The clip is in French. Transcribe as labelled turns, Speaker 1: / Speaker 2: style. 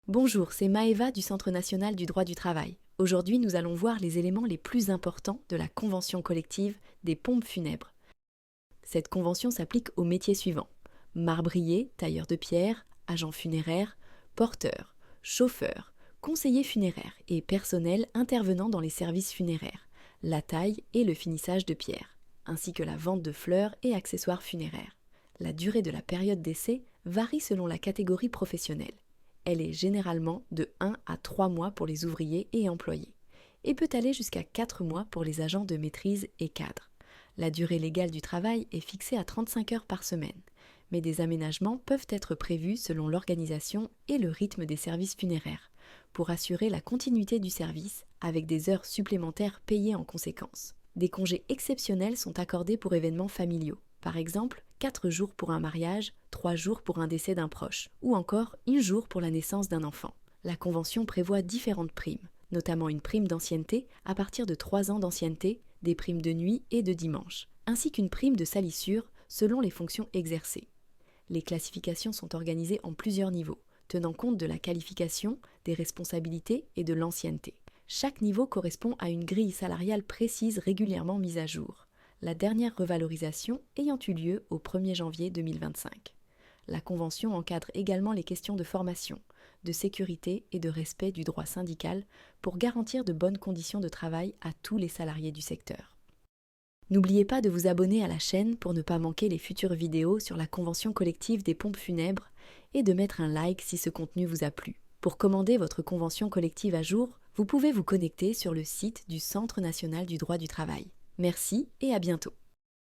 Speaker 1: Bonjour, c'est Maëva du Centre national du droit du travail. Aujourd'hui, nous allons voir les éléments les plus importants de la convention collective des pompes funèbres. Cette convention s'applique aux métiers suivants: marbrier, tailleur de pierre, agent funéraire, porteur, chauffeur, conseiller funéraire et personnel intervenant dans les services funéraires, la taille et le finissage de pierre, ainsi que la vente de fleurs et accessoires funéraires. La durée de la période d'essai varie selon la catégorie professionnelle. Elle est généralement de 1 à 3 mois pour les ouvriers et employés, et peut aller jusqu'à 4 mois pour les agents de maîtrise et cadres. La durée légale du travail est fixée à 35 heures par semaine, mais des aménagements peuvent être prévus selon l'organisation et le rythme des services funéraires, pour assurer la continuité du service avec des heures supplémentaires payées en conséquence. Des congés exceptionnels sont accordés pour événements familiaux. Par exemple, 4 jours pour un mariage, 3 jours pour un décès d'un proche, ou encore 1 jour pour la naissance d'un enfant. La Convention prévoit différentes primes, notamment une prime d'ancienneté à partir de 3 ans d'ancienneté, des primes de nuit et de dimanche, ainsi qu'une prime de salissure selon les fonctions exercées. Les classifications sont organisées en plusieurs niveaux, tenant compte de la qualification, des responsabilités et de l'ancienneté. Chaque niveau correspond à une grille salariale précise régulièrement mise à jour, la dernière revalorisation ayant eu lieu au 1er janvier 2025. La Convention encadre également les questions de formation, de sécurité et de respect du droit syndical pour garantir de bonnes conditions de travail à tous les salariés du secteur. N'oubliez pas de vous abonner à la chaîne pour ne pas manquer les futures vidéos sur la convention collective des pompes funèbres et de mettre un like si ce contenu vous a plu. Pour commander votre convention collective à jour, vous pouvez vous connecter sur le site du Centre national du droit du travail. Merci et à bientôt.